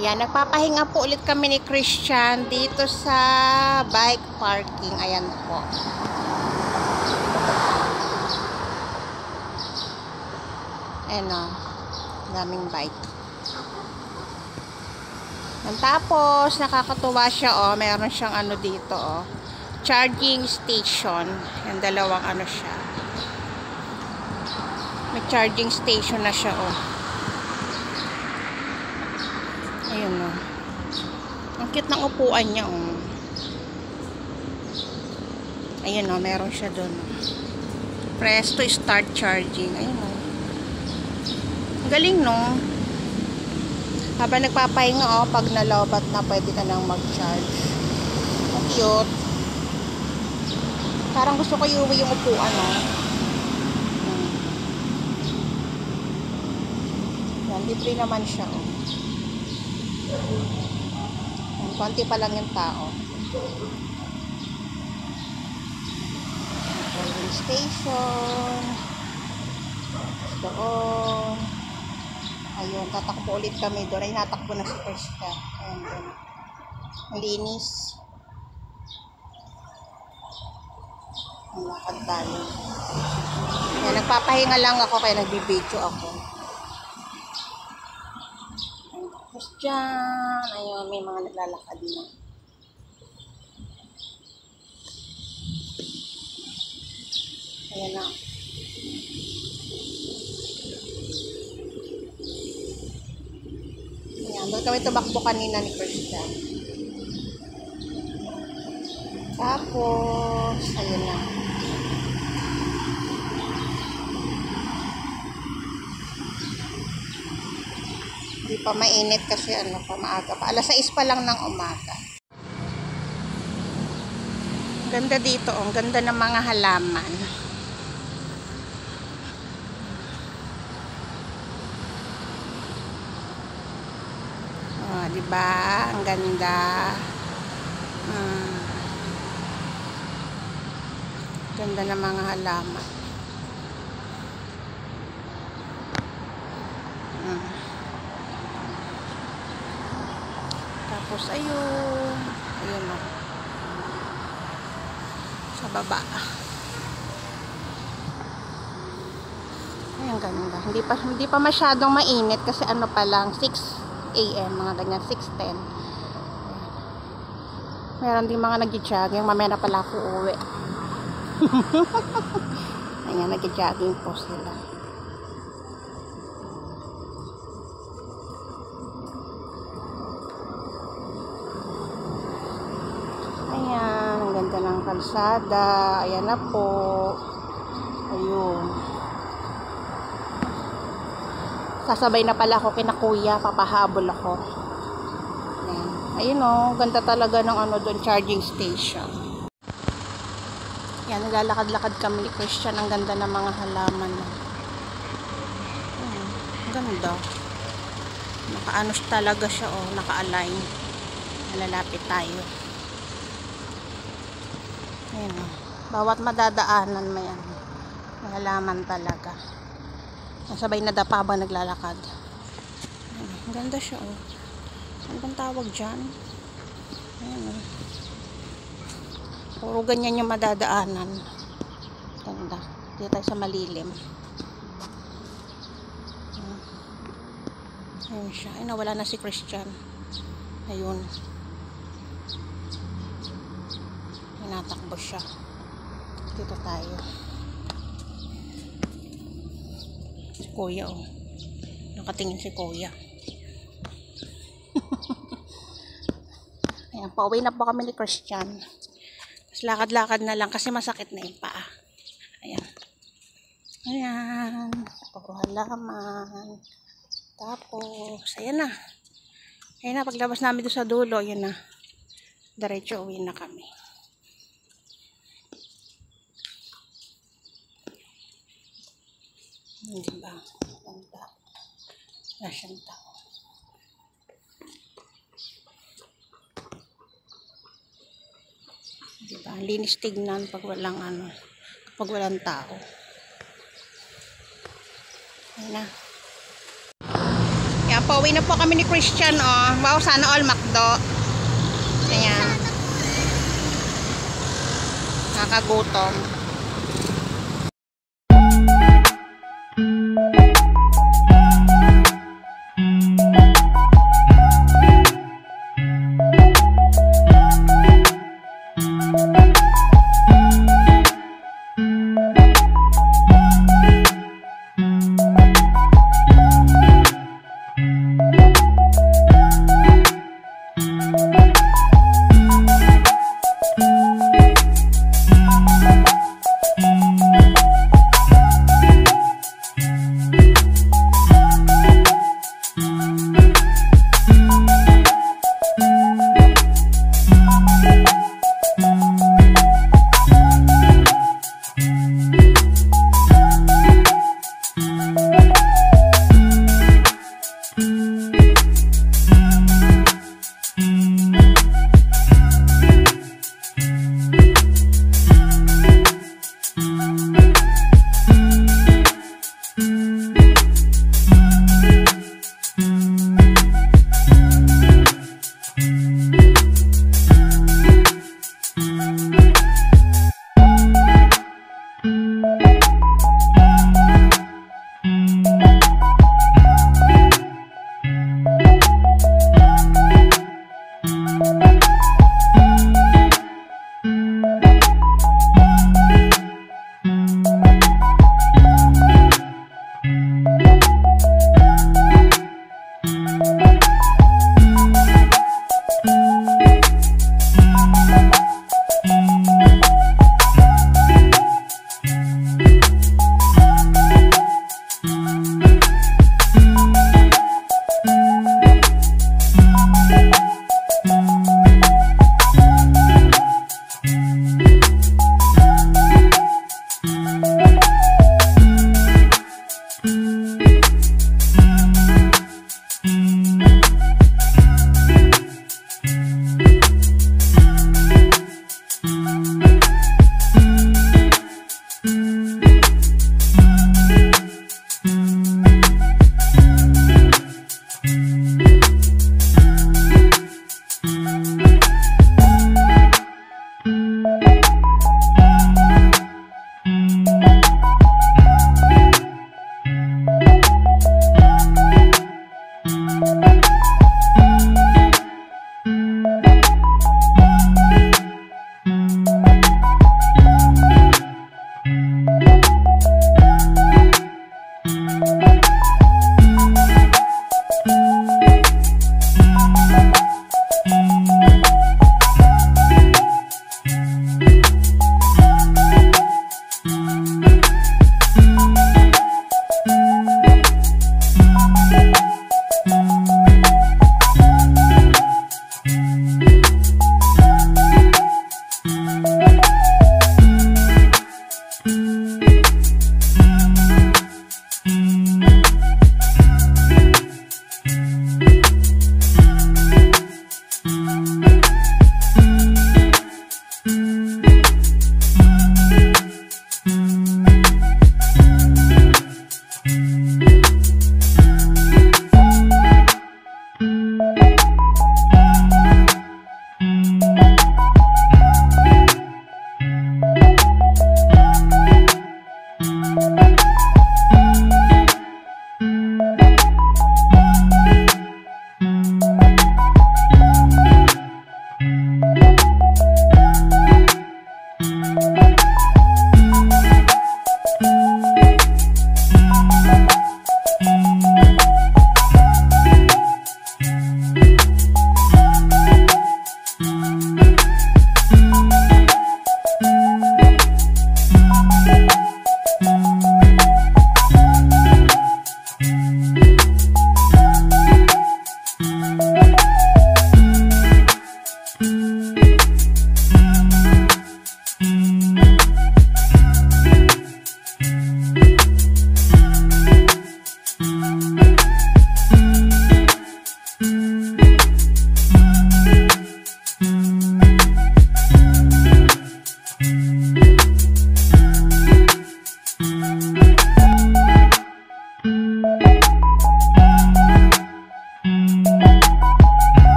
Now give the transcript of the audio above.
Ayan, nagpapahinga po ulit kami ni Christian dito sa bike parking. Ayan po. Ayan o. Daming bike. And tapos, nakakatuwa siya o. Mayroon siyang ano dito o. Charging station. Yung dalawang ano siya. May charging station na siya o. Ayun o. Ang cute ng upuan niya o. Ayun o, meron siya doon. Press to start charging. Ayun o. Galing no. Habang nagpapahinga o, pag nalobat na pwede ka nang mag-charge. Ang cute. Parang gusto ko yung upuan o. Yan, libre naman siya o. Konti pa lang yung tao. Charging station. Doon. Ayun, tatakbo ulit kami doon. Ay, natakbo na si Krista. Ayun, doon. Ang linis. Ang lakad tayo. Ayun, nagpapahinga lang ako kaya nagbibidyo ako. Tapos dyan, ayun, may mga naglalakad na. Ayan na. Ayan, doon kami tumakbo kanina ni Krista. Tapos, ayun na. Hindi pa mainit kasi ano pa, maaga pa. Alas 6 pa lang ng umaga. Ganda dito, ang ganda ng mga halaman. Oh, di ba? Ang ganda. Ganda ng mga halaman. Tapos ayun, ayun o. Sa baba. Ayun, ganda. Hindi pa masyadong mainit kasi ano pa lang 6 AM, mga ganyan, 6:10. Meron din mga nag-jogging, mamaya na pala ako uwi. Ayan, nag-jogging po sila. Ayan, ang ganda ng kalsada. Ayan na po. Ayun. Sasabay na pala ako kina kuya, papahabol ako. Ayan. Ayun o, ganda talaga ng ano doon, charging station. Ayan, naglalakad-lakad kami ni Christian. Ang ganda ng mga halaman. Ayan, ang ganda. Naka-ano talaga siya o, naka-align. Malalapit tayo. Ayan o. Bawat madadaanan may ano. May halaman talaga. Nasabay na dapa habang naglalakad. Ayan, ang ganda siya o. Ano bang tawag dyan? Ayan o. Puro ganyan yung madadaanan. Ganda. Dito tayo sa malilim. Ayan. Ayun siya. Ay, nawala na si Christian. Ayun. Natakbo siya. Dito tayo. Si Kuya, oh. Nakatingin si Kuya. Ayan, pauwi na po kami ni Christian. Tapos lakad-lakad na lang kasi masakit na yung paa. Ayan. Ayan. Puro halaman. Tapos, ayan na. Ayan na, paglabas namin doon sa dulo, ayan na. Diretso uwi na kami. Diba? Ganda. Wala siyang tao. Diba? Linis tignan pag walang pag walang tao. Ayan na. Yan, pauwi na po kami ni Christian, oh. Wow, sana all McDo. Ayan. Nakakagutom.